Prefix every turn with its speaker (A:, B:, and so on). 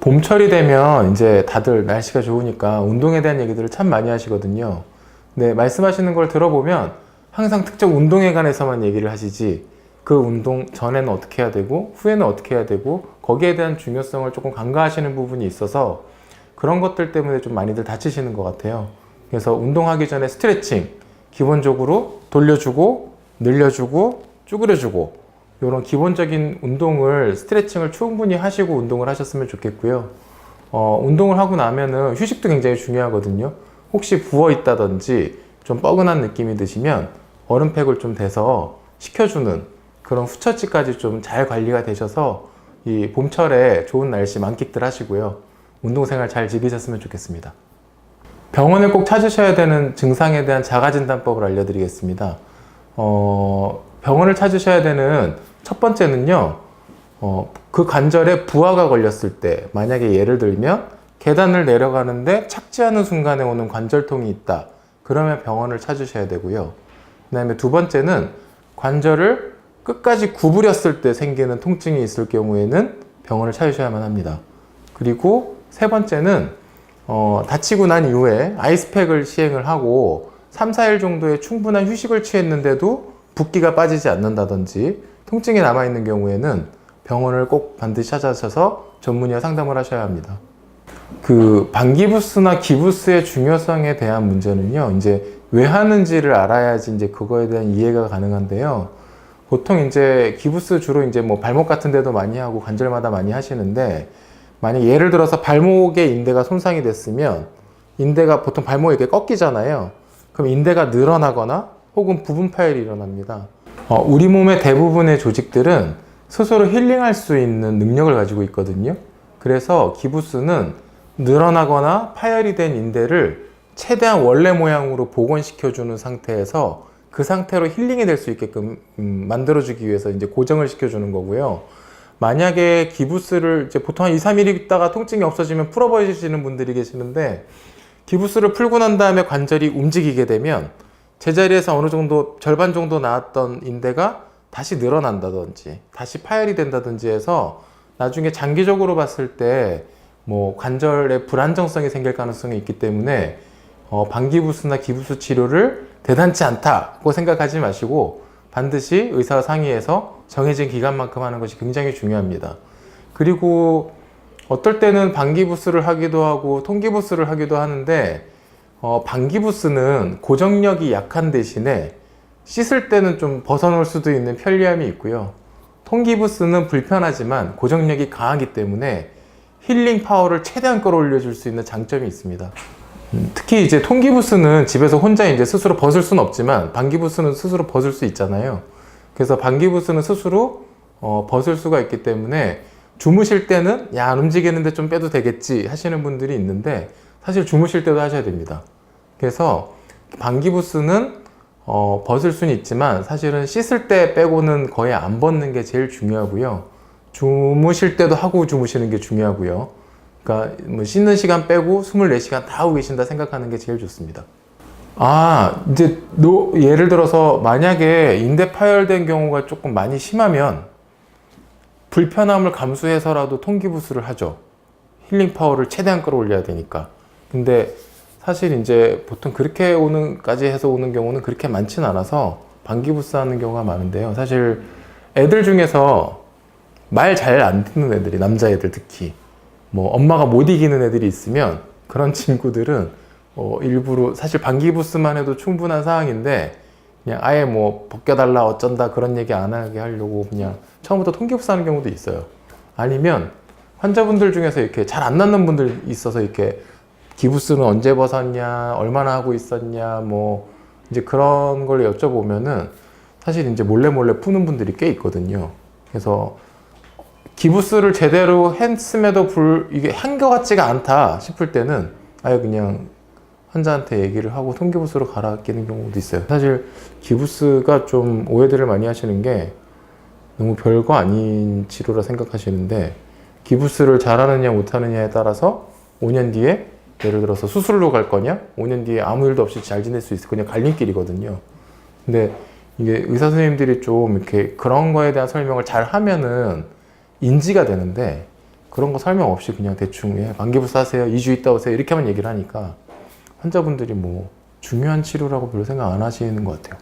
A: 봄철이 되면 이제 다들 날씨가 좋으니까 운동에 대한 얘기들을 참 많이 하시거든요. 근데 말씀하시는 걸 들어보면 항상 특정 운동에 관해서만 얘기를 하시지 그 운동 전에는 어떻게 해야 되고 후에는 어떻게 해야 되고 거기에 대한 중요성을 조금 간과하시는 부분이 있어서 그런 것들 때문에 좀 많이들 다치시는 것 같아요. 그래서 운동하기 전에 스트레칭 기본적으로 돌려주고 늘려주고 쭈그려주고 이런 기본적인 운동을 스트레칭을 충분히 하시고 운동을 하셨으면 좋겠고요. 운동을 하고 나면은 휴식도 굉장히 중요하거든요. 혹시 부어 있다든지 좀 뻐근한 느낌이 드시면 얼음팩을 좀 대서 식혀주는 그런 후처치까지 좀 잘 관리가 되셔서 이 봄철에 좋은 날씨 만끽들 하시고요. 운동생활 잘 즐기셨으면 좋겠습니다. 병원을 꼭 찾으셔야 되는 증상에 대한 자가진단법을 알려드리겠습니다. 병원을 찾으셔야 되는 첫 번째는요, 그 관절에 부하가 걸렸을 때, 만약에 예를 들면 계단을 내려가는데 착지하는 순간에 오는 관절통이 있다. 그러면 병원을 찾으셔야 되고요. 그 다음에 두 번째는 관절을 끝까지 구부렸을 때 생기는 통증이 있을 경우에는 병원을 찾으셔야만 합니다. 그리고 세 번째는 다치고 난 이후에 아이스팩을 시행을 하고 3, 4일 정도의 충분한 휴식을 취했는데도 붓기가 빠지지 않는다든지 통증이 남아있는 경우에는 병원을 꼭 반드시 찾아셔서 전문의와 상담을 하셔야 합니다. 그 방기부스나 기부스의 중요성에 대한 문제는요, 이제 왜 하는지를 알아야지 이제 그거에 대한 이해가 가능한데요. 보통 이제 기부스 주로 이제 뭐 발목 같은 데도 많이 하고 관절마다 많이 하시는데, 만약 예를 들어서 발목의 인대가 손상이 됐으면 인대가 보통 발목이 이렇게 꺾이잖아요. 그럼 인대가 늘어나거나 혹은 부분 파열이 일어납니다. 우리 몸의 대부분의 조직들은 스스로 힐링할 수 있는 능력을 가지고 있거든요. 그래서 기부스는 늘어나거나 파열이 된 인대를 최대한 원래 모양으로 복원시켜주는 상태에서 그 상태로 힐링이 될 수 있게끔 만들어주기 위해서 이제 고정을 시켜주는 거고요. 만약에 기부스를 이제 보통 한 2, 3일 있다가 통증이 없어지면 풀어버리시는 분들이 계시는데, 기부스를 풀고 난 다음에 관절이 움직이게 되면 제자리에서 어느 정도 절반 정도 나왔던 인대가 다시 늘어난다든지 다시 파열이 된다든지 해서 나중에 장기적으로 봤을 때 뭐 관절에 불안정성이 생길 가능성이 있기 때문에 방기부스나 기부스 치료를 대단치 않다고 생각하지 마시고 반드시 의사와 상의해서 정해진 기간만큼 하는 것이 굉장히 중요합니다. 그리고 어떨 때는 방기부스를 하기도 하고 통기부스를 하기도 하는데, 방기부스는 고정력이 약한 대신에 씻을 때는 좀 벗어놓을 수도 있는 편리함이 있고요. 통기부스는 불편하지만 고정력이 강하기 때문에 힐링 파워를 최대한 끌어올려 줄 수 있는 장점이 있습니다. 특히 이제 통기부스는 집에서 혼자 이제 스스로 벗을 수는 없지만 방기부스는 스스로 벗을 수 있잖아요. 그래서 방기부스는 스스로 벗을 수가 있기 때문에 주무실 때는 야, 안 움직이는데 좀 빼도 되겠지 하시는 분들이 있는데, 사실 주무실 때도 하셔야 됩니다. 그래서 방기부스는 벗을 수는 있지만 사실은 씻을 때 빼고는 거의 안 벗는 게 제일 중요하고요. 주무실 때도 하고 주무시는 게 중요하고요. 그러니까 뭐 씻는 시간 빼고 24시간 다 하고 계신다 생각하는 게 제일 좋습니다. 이제 예를 들어서 만약에 인대 파열된 경우가 조금 많이 심하면 불편함을 감수해서라도 통기부스를 하죠. 힐링 파워를 최대한 끌어올려야 되니까. 근데 사실 이제 보통 그렇게 까지 해서 오는 경우는 그렇게 많지는 않아서 방기부스 하는 경우가 많은데요. 사실 애들 중에서 말 잘 안 듣는 애들이, 남자애들 특히 뭐 엄마가 못 이기는 애들이 있으면 그런 친구들은 일부러, 사실 방기부스만 해도 충분한 상황인데 그냥 아예 뭐 벗겨달라 어쩐다 그런 얘기 안 하게 하려고 그냥 처음부터 통기부스 하는 경우도 있어요. 아니면 환자분들 중에서 이렇게 잘 안 낫는 분들 있어서 이렇게 기부스는 언제 벗었냐, 얼마나 하고 있었냐, 뭐 이제 그런 걸 여쭤보면은 사실 이제 몰래 푸는 분들이 꽤 있거든요. 그래서 기부스를 제대로 했음에도 이게 한 것 같지가 않다 싶을 때는 아예 그냥 환자한테 얘기를 하고 통기부스로 갈아 끼는 경우도 있어요. 사실 기부스가 좀 오해들을 많이 하시는 게 너무 별거 아닌 치료라 생각하시는데, 기부스를 잘하느냐 못하느냐에 따라서 5년 뒤에 예를 들어서 수술로 갈 거냐, 5년 뒤에 아무 일도 없이 잘 지낼 수 있을 거냐, 갈림길이거든요. 근데 이게 의사 선생님들이 좀 이렇게 그런 거에 대한 설명을 잘 하면은 인지가 되는데, 그런 거 설명 없이 그냥 대충 예, 만기부스 하세요, 2주 있다 오세요 이렇게만 얘기를 하니까 환자분들이 뭐 중요한 치료라고 별로 생각 안 하시는 것 같아요.